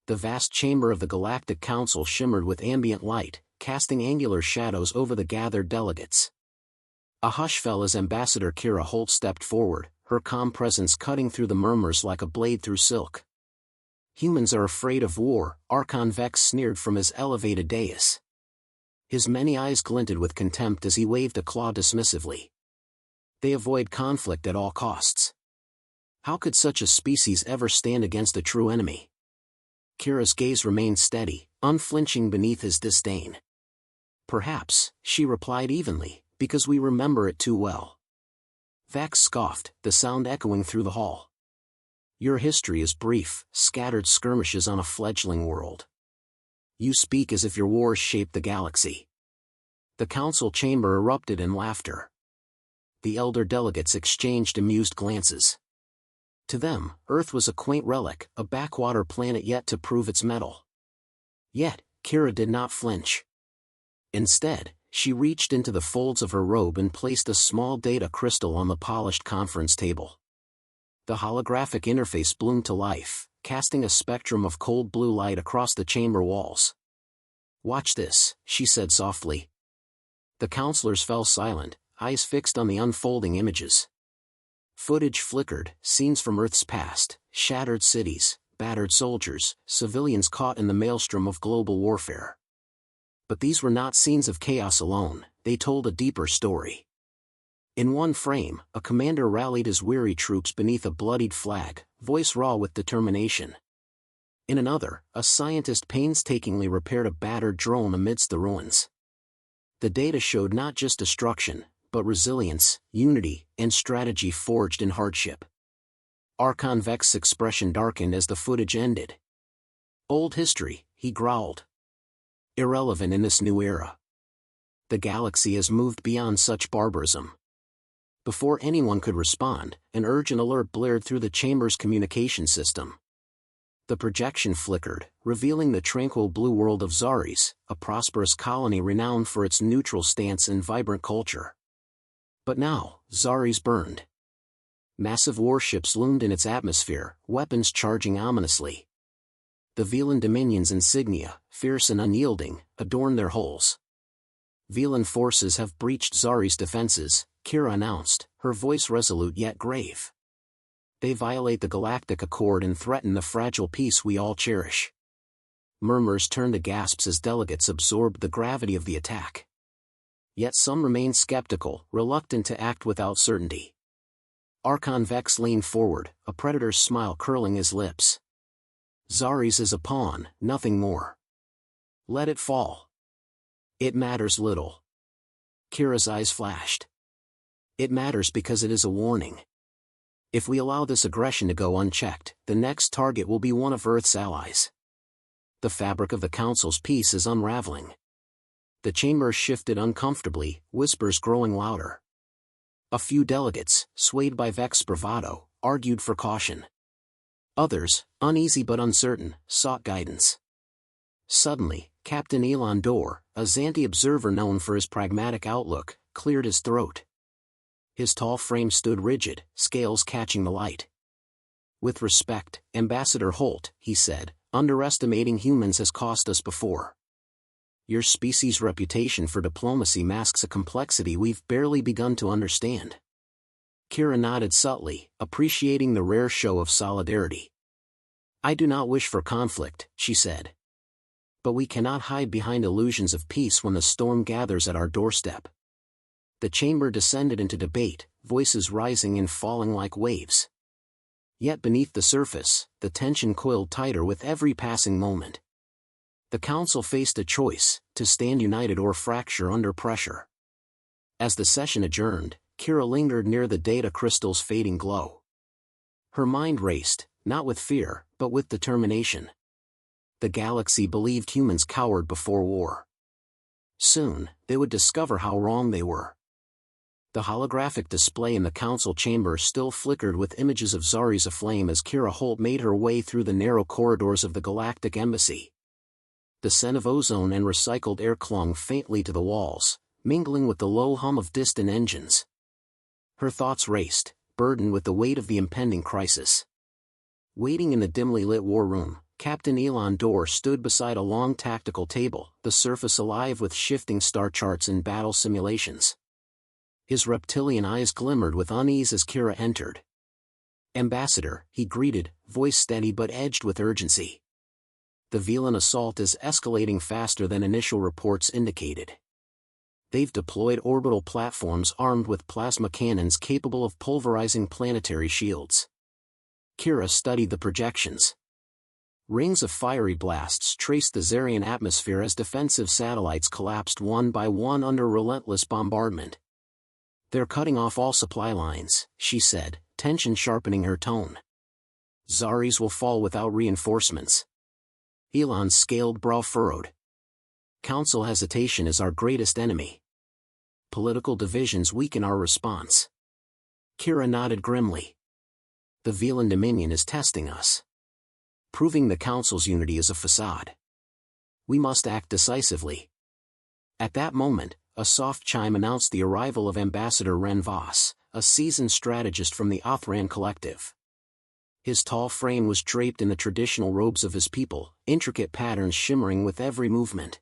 The vast chamber of the Galactic Council shimmered with ambient light, casting angular shadows over the gathered delegates. A hush fell as Ambassador Kira Holt stepped forward, her calm presence cutting through the murmurs like a blade through silk. "Humans are afraid of war," Archon Vex sneered from his elevated dais. His many eyes glinted with contempt as he waved a claw dismissively. "They avoid conflict at all costs. How could such a species ever stand against a true enemy?" Kira's gaze remained steady, unflinching beneath his disdain. "Perhaps," she replied evenly, "because we remember it too well." Vex scoffed, the sound echoing through the hall. "Your history is brief, scattered skirmishes on a fledgling world. You speak as if your wars shaped the galaxy." The council chamber erupted in laughter. The elder delegates exchanged amused glances. To them, Earth was a quaint relic, a backwater planet yet to prove its mettle. Yet, Kira did not flinch. Instead, she reached into the folds of her robe and placed a small data crystal on the polished conference table. The holographic interface bloomed to life, casting a spectrum of cold blue light across the chamber walls. "Watch this," she said softly. The counselors fell silent, eyes fixed on the unfolding images. Footage flickered, scenes from Earth's past, shattered cities, battered soldiers, civilians caught in the maelstrom of global warfare. But these were not scenes of chaos alone, they told a deeper story. In one frame, a commander rallied his weary troops beneath a bloodied flag, voice raw with determination. In another, a scientist painstakingly repaired a battered drone amidst the ruins. The data showed not just destruction, but resilience, unity, and strategy forged in hardship. Archon Vex's expression darkened as the footage ended. "Old history," he growled. "Irrelevant in this new era. The galaxy has moved beyond such barbarism." Before anyone could respond, an urgent alert blared through the chamber's communication system. The projection flickered, revealing the tranquil blue world of Zaris, a prosperous colony renowned for its neutral stance and vibrant culture. But now, Zaris burned. Massive warships loomed in its atmosphere, weapons charging ominously. The Velan Dominion's insignia, fierce and unyielding, adorned their hulls. "Velan forces have breached Zaris' defenses," Kira announced, her voice resolute yet grave. "They violate the Galactic Accord and threaten the fragile peace we all cherish." Murmurs turned to gasps as delegates absorbed the gravity of the attack. Yet some remained skeptical, reluctant to act without certainty. Archon Vex leaned forward, a predator's smile curling his lips. "Zaris is a pawn, nothing more. Let it fall. It matters little." Kira's eyes flashed. "It matters because it is a warning. If we allow this aggression to go unchecked, the next target will be one of Earth's allies. The fabric of the Council's peace is unraveling." The chamber shifted uncomfortably, whispers growing louder. A few delegates, swayed by Vex's bravado, argued for caution. Others, uneasy but uncertain, sought guidance. Suddenly, Captain Elon Dor, a Xanti observer known for his pragmatic outlook, cleared his throat. His tall frame stood rigid, scales catching the light. "With respect, Ambassador Holt," he said, "underestimating humans has cost us before. Your species' reputation for diplomacy masks a complexity we've barely begun to understand." Kira nodded subtly, appreciating the rare show of solidarity. "I do not wish for conflict," she said. "But we cannot hide behind illusions of peace when the storm gathers at our doorstep." The chamber descended into debate, voices rising and falling like waves. Yet beneath the surface, the tension coiled tighter with every passing moment. The council faced a choice, to stand united or fracture under pressure. As the session adjourned, Kira lingered near the data crystal's fading glow. Her mind raced, not with fear, but with determination. The galaxy believed humans cowered before war. Soon, they would discover how wrong they were. The holographic display in the council chamber still flickered with images of Zaris aflame as Kira Holt made her way through the narrow corridors of the Galactic Embassy. The scent of ozone and recycled air clung faintly to the walls, mingling with the low hum of distant engines. Her thoughts raced, burdened with the weight of the impending crisis. Waiting in the dimly lit war room, Captain Elon Dor stood beside a long tactical table, the surface alive with shifting star charts and battle simulations. His reptilian eyes glimmered with unease as Kira entered. "Ambassador," he greeted, voice steady but edged with urgency. "The Velan assault is escalating faster than initial reports indicated. They've deployed orbital platforms armed with plasma cannons capable of pulverizing planetary shields." Kira studied the projections. Rings of fiery blasts traced the Zarian atmosphere as defensive satellites collapsed one by one under relentless bombardment. "They're cutting off all supply lines," she said, tension sharpening her tone. "Zaris will fall without reinforcements." Elon's scaled brow furrowed. "Council hesitation is our greatest enemy. Political divisions weaken our response." Kira nodded grimly. "The Velan Dominion is testing us. Proving the Council's unity is a facade. We must act decisively." At that moment, a soft chime announced the arrival of Ambassador Ren Voss, a seasoned strategist from the Othran Collective. His tall frame was draped in the traditional robes of his people, intricate patterns shimmering with every movement.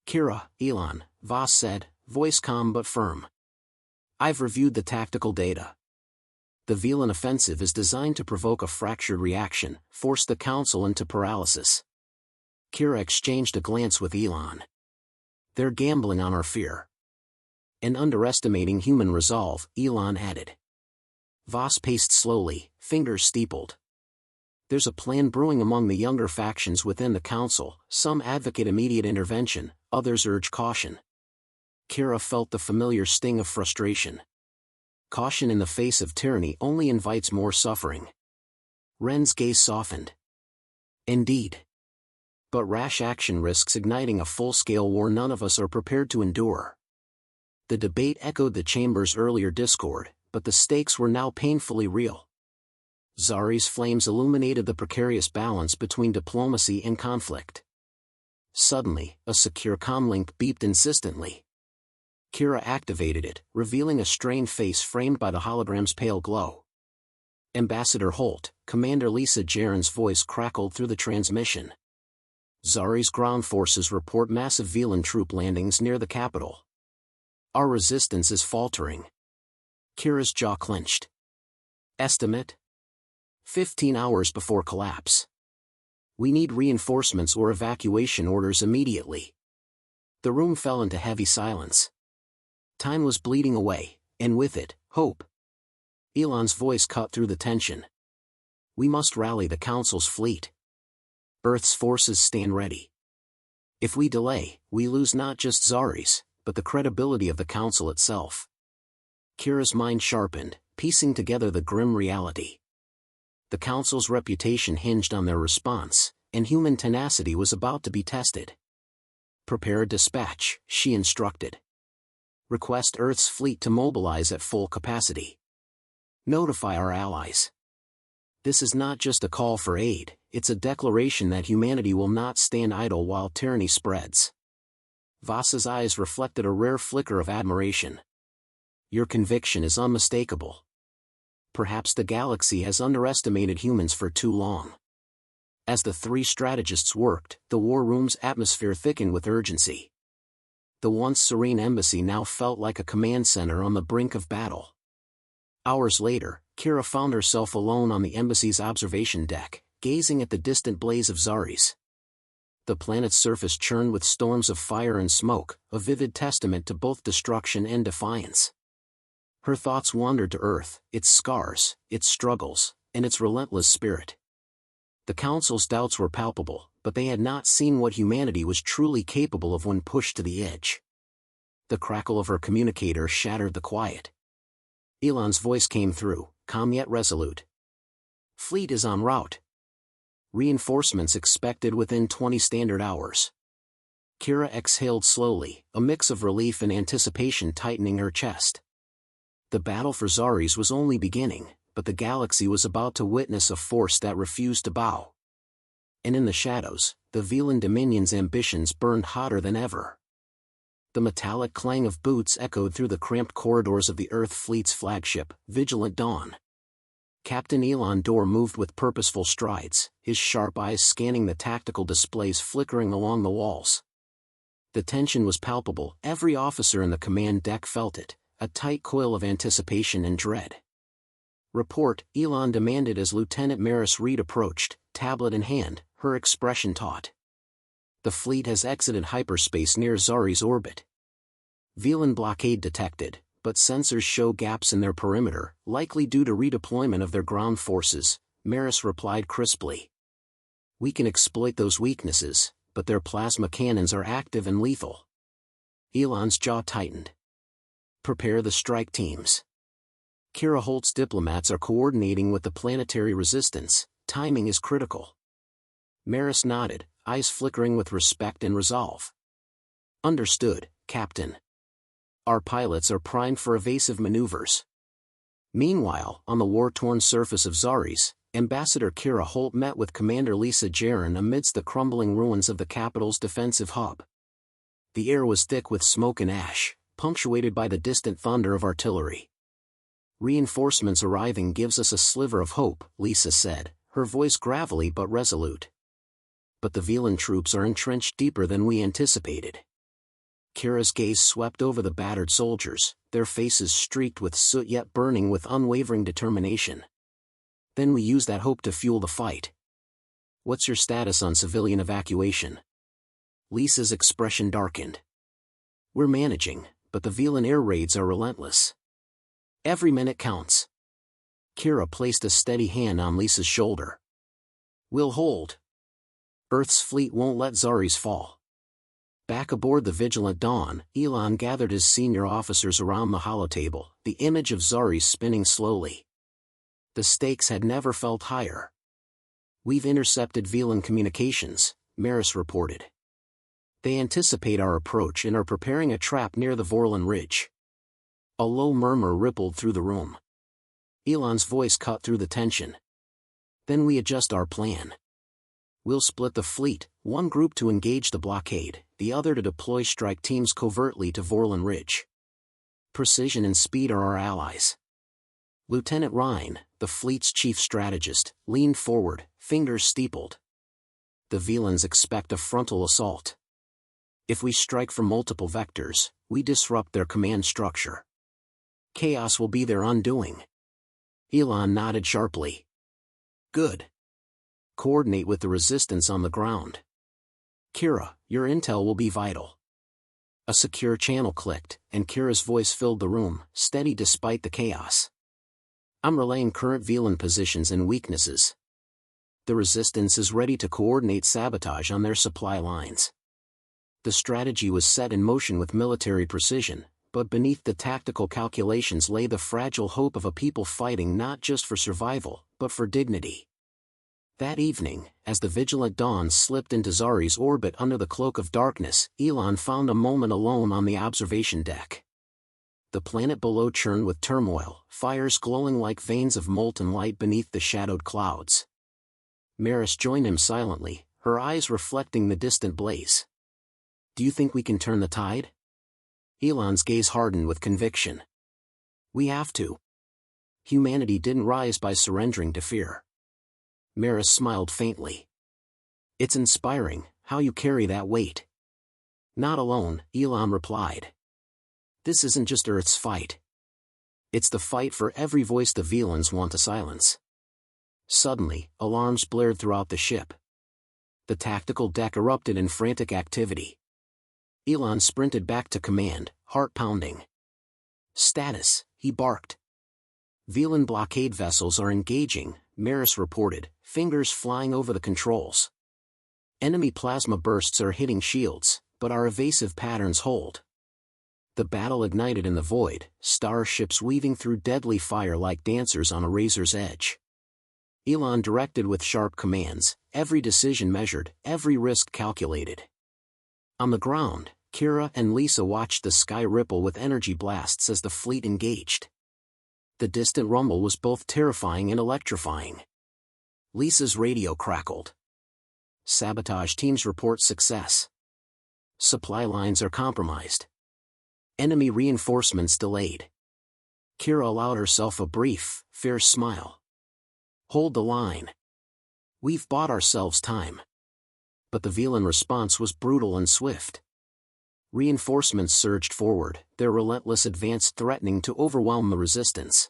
"Kira, Elon," Voss said, voice calm but firm. "I've reviewed the tactical data. The Velan offensive is designed to provoke a fractured reaction, force the Council into paralysis." Kira exchanged a glance with Elon. "They're gambling on our fear." "And underestimating human resolve," Elon added. Voss paced slowly, fingers steepled. "There's a plan brewing among the younger factions within the Council, some advocate immediate intervention, others urge caution." Kira felt the familiar sting of frustration. Caution in the face of tyranny only invites more suffering. Ren's gaze softened. "Indeed. But rash action risks igniting a full-scale war none of us are prepared to endure." The debate echoed the chamber's earlier discord, but the stakes were now painfully real. Zari's flames illuminated the precarious balance between diplomacy and conflict. Suddenly, a secure comlink beeped insistently. Kira activated it, revealing a strained face framed by the hologram's pale glow. "Ambassador Holt," Commander Lisa Jaren's voice crackled through the transmission. "Zari's ground forces report massive Velan troop landings near the capital. Our resistance is faltering." Kira's jaw clenched. "Estimate? 15 hours before collapse. We need reinforcements or evacuation orders immediately." The room fell into heavy silence. Time was bleeding away, and with it, hope. Elon's voice cut through the tension. "We must rally the Council's fleet. Earth's forces stand ready. If we delay, we lose not just Zaris, but the credibility of the Council itself." Kira's mind sharpened, piecing together the grim reality. The Council's reputation hinged on their response, and human tenacity was about to be tested. "Prepare a dispatch," she instructed. "Request Earth's fleet to mobilize at full capacity. Notify our allies. This is not just a call for aid, it's a declaration that humanity will not stand idle while tyranny spreads." Voss's eyes reflected a rare flicker of admiration. "Your conviction is unmistakable. Perhaps the galaxy has underestimated humans for too long." As the three strategists worked, the war room's atmosphere thickened with urgency. The once serene embassy now felt like a command center on the brink of battle. Hours later, Kira found herself alone on the embassy's observation deck, gazing at the distant blaze of Zaris. The planet's surface churned with storms of fire and smoke, a vivid testament to both destruction and defiance. Her thoughts wandered to Earth, its scars, its struggles, and its relentless spirit. The Council's doubts were palpable, but they had not seen what humanity was truly capable of when pushed to the edge. The crackle of her communicator shattered the quiet. Elon's voice came through, calm yet resolute. "Fleet is en route. Reinforcements expected within 20 standard hours." Kira exhaled slowly, a mix of relief and anticipation tightening her chest. The battle for Zaris was only beginning, but the galaxy was about to witness a force that refused to bow. And in the shadows, the Velan Dominion's ambitions burned hotter than ever. The metallic clang of boots echoed through the cramped corridors of the Earth Fleet's flagship, Vigilant Dawn. Captain Elon Dor moved with purposeful strides, his sharp eyes scanning the tactical displays flickering along the walls. The tension was palpable, every officer in the command deck felt it, a tight coil of anticipation and dread. "Report," Elon demanded as Lieutenant Maris Reed approached, tablet in hand, her expression taut. "The fleet has exited hyperspace near Zari's orbit. Velan blockade detected, but sensors show gaps in their perimeter, likely due to redeployment of their ground forces," Maris replied crisply. "We can exploit those weaknesses, but their plasma cannons are active and lethal." Elon's jaw tightened. "Prepare the strike teams. Kira Holt's diplomats are coordinating with the planetary resistance, timing is critical." Maris nodded, eyes flickering with respect and resolve. "Understood, Captain. Our pilots are primed for evasive maneuvers." Meanwhile, on the war-torn surface of Zaris, Ambassador Kira Holt met with Commander Lisa Jaron amidst the crumbling ruins of the capital's defensive hub. The air was thick with smoke and ash, punctuated by the distant thunder of artillery. "Reinforcements arriving gives us a sliver of hope," Lisa said, her voice gravelly but resolute. "But the Velan troops are entrenched deeper than we anticipated." Kira's gaze swept over the battered soldiers, their faces streaked with soot yet burning with unwavering determination. "Then we use that hope to fuel the fight. What's your status on civilian evacuation?" Lisa's expression darkened. "We're managing, but the Velan air raids are relentless. Every minute counts." Kira placed a steady hand on Lisa's shoulder. "We'll hold. Earth's fleet won't let Zaris fall." Back aboard the Vigilant Dawn, Elon gathered his senior officers around the holotable, the image of Zaris spinning slowly. The stakes had never felt higher. "We've intercepted Velan communications," Maris reported. "They anticipate our approach and are preparing a trap near the Vorlon Ridge." A low murmur rippled through the room. Elon's voice cut through the tension. "Then we adjust our plan. We'll split the fleet, one group to engage the blockade, the other to deploy strike teams covertly to Vorlon Ridge. Precision and speed are our allies." Lieutenant Rhine, the fleet's chief strategist, leaned forward, fingers steepled. "The Velans expect a frontal assault. If we strike from multiple vectors, we disrupt their command structure. Chaos will be their undoing." Elon nodded sharply. "Good. Coordinate with the resistance on the ground. Kira, your intel will be vital." A secure channel clicked, and Kira's voice filled the room, steady despite the chaos. "I'm relaying current Velan positions and weaknesses. The resistance is ready to coordinate sabotage on their supply lines." The strategy was set in motion with military precision, but beneath the tactical calculations lay the fragile hope of a people fighting not just for survival, but for dignity. That evening, as the Vigilant Dawn slipped into Zari's orbit under the cloak of darkness, Elon found a moment alone on the observation deck. The planet below churned with turmoil, fires glowing like veins of molten light beneath the shadowed clouds. Maris joined him silently, her eyes reflecting the distant blaze. "Do you think we can turn the tide?" Elon's gaze hardened with conviction. "We have to. Humanity didn't rise by surrendering to fear." Maris smiled faintly. "It's inspiring, how you carry that weight." "Not alone," Elon replied. "This isn't just Earth's fight. It's the fight for every voice the Velans want to silence." Suddenly, alarms blared throughout the ship. The tactical deck erupted in frantic activity. Elon sprinted back to command, heart pounding. "Status," he barked. "Velan blockade vessels are engaging," Maris reported, fingers flying over the controls. "Enemy plasma bursts are hitting shields, but our evasive patterns hold." The battle ignited in the void, starships weaving through deadly fire like dancers on a razor's edge. Elon directed with sharp commands, every decision measured, every risk calculated. On the ground, Kira and Lisa watched the sky ripple with energy blasts as the fleet engaged. The distant rumble was both terrifying and electrifying. Lisa's radio crackled. "Sabotage teams report success. Supply lines are compromised. Enemy reinforcements delayed." Kira allowed herself a brief, fierce smile. Hold the line. We've bought ourselves time. But the Velan response was brutal and swift. Reinforcements surged forward, their relentless advance threatening to overwhelm the resistance.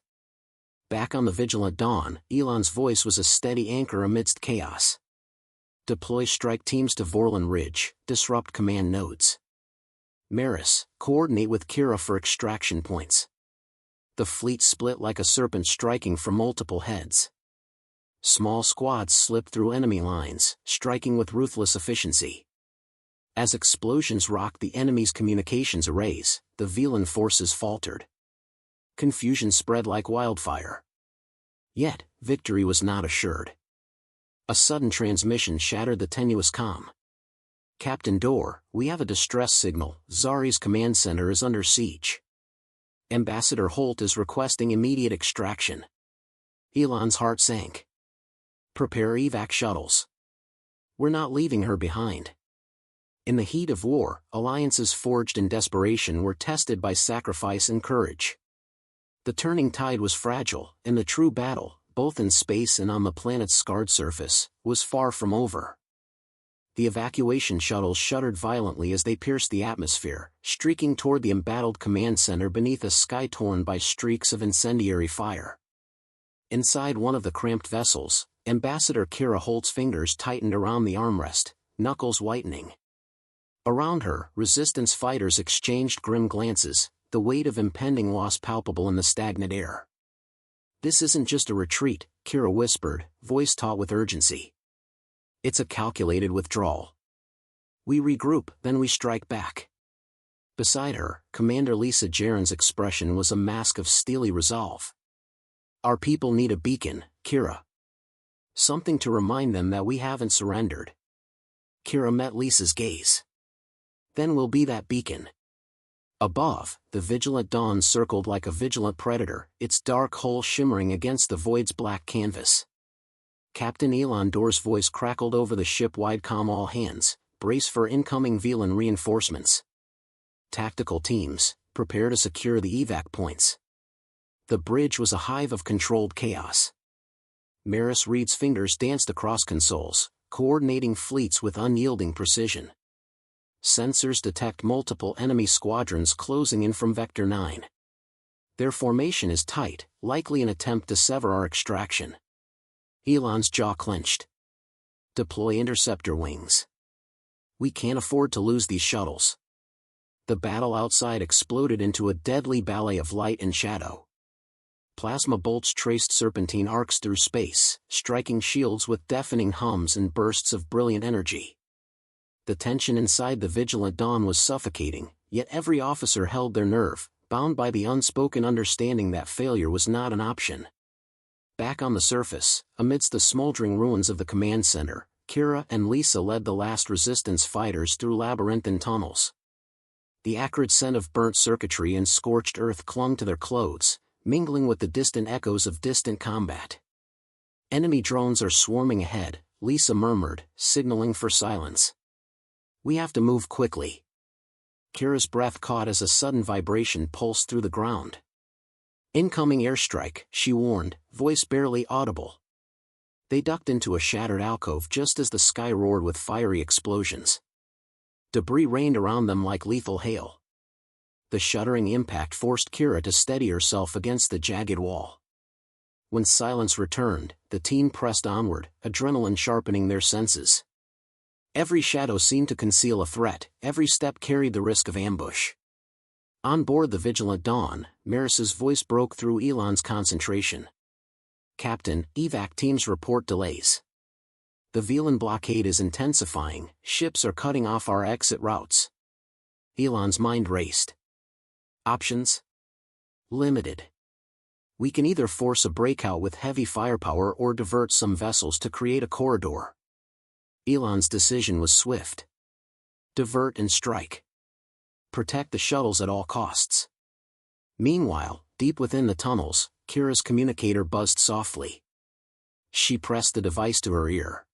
Back on the Vigilant Dawn, Elon's voice was a steady anchor amidst chaos. Deploy strike teams to Vorlon Ridge, disrupt command nodes. Maris, coordinate with Kira for extraction points. The fleet split like a serpent striking from multiple heads. Small squads slipped through enemy lines, striking with ruthless efficiency. As explosions rocked the enemy's communications arrays, the Velan forces faltered. Confusion spread like wildfire. Yet, victory was not assured. A sudden transmission shattered the tenuous comm. Captain Dorr, we have a distress signal. Zari's command center is under siege. Ambassador Holt is requesting immediate extraction. Elon's heart sank. Prepare evac shuttles. We're not leaving her behind. In the heat of war, alliances forged in desperation were tested by sacrifice and courage. The turning tide was fragile, and the true battle, both in space and on the planet's scarred surface, was far from over. The evacuation shuttles shuddered violently as they pierced the atmosphere, streaking toward the embattled command center beneath a sky torn by streaks of incendiary fire. Inside one of the cramped vessels, Ambassador Kira Holt's fingers tightened around the armrest, knuckles whitening. Around her, resistance fighters exchanged grim glances, the weight of impending loss palpable in the stagnant air. This isn't just a retreat, Kira whispered, voice taut with urgency. It's a calculated withdrawal. We regroup, then we strike back. Beside her, Commander Lisa Jaren's expression was a mask of steely resolve. Our people need a beacon, Kira. Something to remind them that we haven't surrendered. Kira met Lisa's gaze. Then we'll be that beacon. Above, the Vigilant Dawn circled like a vigilant predator, its dark hull shimmering against the void's black canvas. Captain Elon Dorr's voice crackled over the ship-wide comm. All hands, brace for incoming Velan reinforcements. Tactical teams, prepare to secure the evac points. The bridge was a hive of controlled chaos. Maris Reed's fingers danced across consoles, coordinating fleets with unyielding precision. Sensors detect multiple enemy squadrons closing in from Vector 9. Their formation is tight, likely an attempt to sever our extraction. Elon's jaw clenched. Deploy interceptor wings. We can't afford to lose these shuttles. The battle outside exploded into a deadly ballet of light and shadow. Plasma bolts traced serpentine arcs through space, striking shields with deafening hums and bursts of brilliant energy. The tension inside the Vigilant Dawn was suffocating, yet every officer held their nerve, bound by the unspoken understanding that failure was not an option. Back on the surface, amidst the smoldering ruins of the command center, Kira and Lisa led the last resistance fighters through labyrinthine tunnels. The acrid scent of burnt circuitry and scorched earth clung to their clothes, mingling with the distant echoes of distant combat. Enemy drones are swarming ahead, Lisa murmured, signaling for silence. We have to move quickly. Kira's breath caught as a sudden vibration pulsed through the ground. Incoming airstrike, she warned, voice barely audible. They ducked into a shattered alcove just as the sky roared with fiery explosions. Debris rained around them like lethal hail. The shuddering impact forced Kira to steady herself against the jagged wall. When silence returned, the team pressed onward, adrenaline sharpening their senses. Every shadow seemed to conceal a threat, every step carried the risk of ambush. On board the Vigilant Dawn, Maris's voice broke through Elon's concentration. Captain, evac teams report delays. The Velan blockade is intensifying, ships are cutting off our exit routes. Elon's mind raced. Options? Limited. We can either force a breakout with heavy firepower or divert some vessels to create a corridor. Elon's decision was swift. Divert and strike. Protect the shuttles at all costs. Meanwhile, deep within the tunnels, Kira's communicator buzzed softly. She pressed the device to her ear.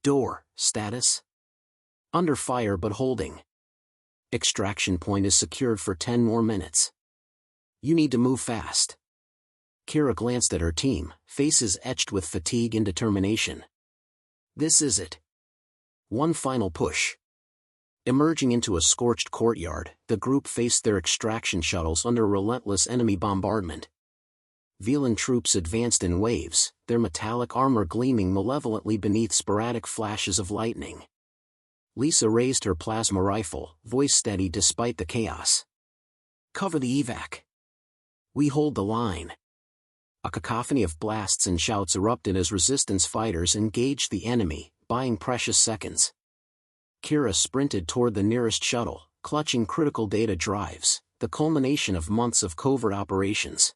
Door, status? Under fire but holding. Extraction point is secured for 10 more minutes. You need to move fast. Kira glanced at her team, faces etched with fatigue and determination. This is it. One final push. Emerging into a scorched courtyard, the group faced their extraction shuttles under relentless enemy bombardment. Velan troops advanced in waves, their metallic armor gleaming malevolently beneath sporadic flashes of lightning. Lisa raised her plasma rifle, voice steady despite the chaos. Cover the evac. We hold the line. A cacophony of blasts and shouts erupted as resistance fighters engaged the enemy, buying precious seconds. Kira sprinted toward the nearest shuttle, clutching critical data drives, the culmination of months of covert operations.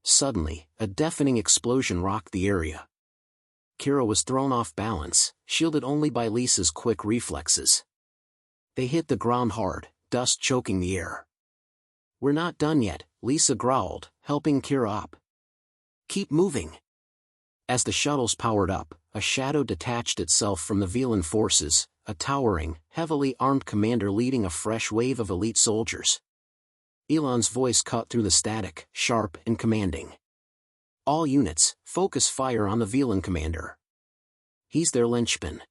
Suddenly, a deafening explosion rocked the area. Kira was thrown off balance, shielded only by Lisa's quick reflexes. They hit the ground hard, dust choking the air. We're not done yet, Lisa growled, helping Kira up. Keep moving. As the shuttles powered up, a shadow detached itself from the Velan forces, a towering, heavily armed commander leading a fresh wave of elite soldiers. Elon's voice cut through the static, sharp and commanding. All units, focus fire on the Velan commander. He's their linchpin.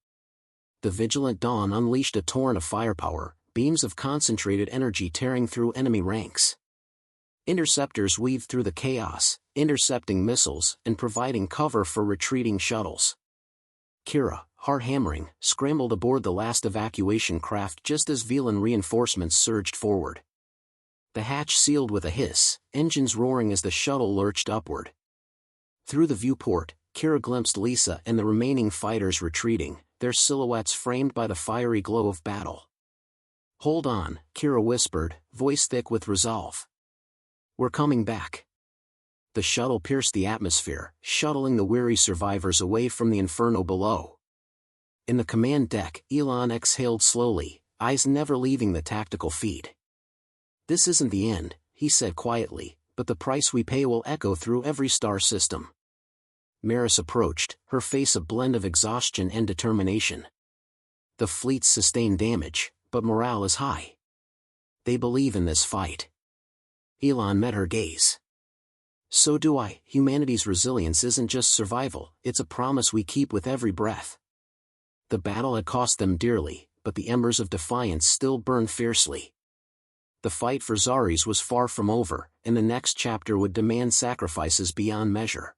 The vigilant dawn unleashed a torrent of firepower, beams of concentrated energy tearing through enemy ranks. Interceptors weaved through the chaos, intercepting missiles and providing cover for retreating shuttles. Kira, heart hammering, scrambled aboard the last evacuation craft just as Velan reinforcements surged forward. The hatch sealed with a hiss, engines roaring as the shuttle lurched upward. Through the viewport, Kira glimpsed Lisa and the remaining fighters retreating, their silhouettes framed by the fiery glow of battle. Hold on, Kira whispered, voice thick with resolve. We're coming back. The shuttle pierced the atmosphere, shuttling the weary survivors away from the inferno below. In the command deck, Elon exhaled slowly, eyes never leaving the tactical feed. This isn't the end, he said quietly, but the price we pay will echo through every star system. Maris approached, her face a blend of exhaustion and determination. The fleets sustain damage, but morale is high. They believe in this fight. Elon met her gaze. So do I. Humanity's resilience isn't just survival, it's a promise we keep with every breath. The battle had cost them dearly, but the embers of defiance still burned fiercely. The fight for Zaris was far from over, and the next chapter would demand sacrifices beyond measure.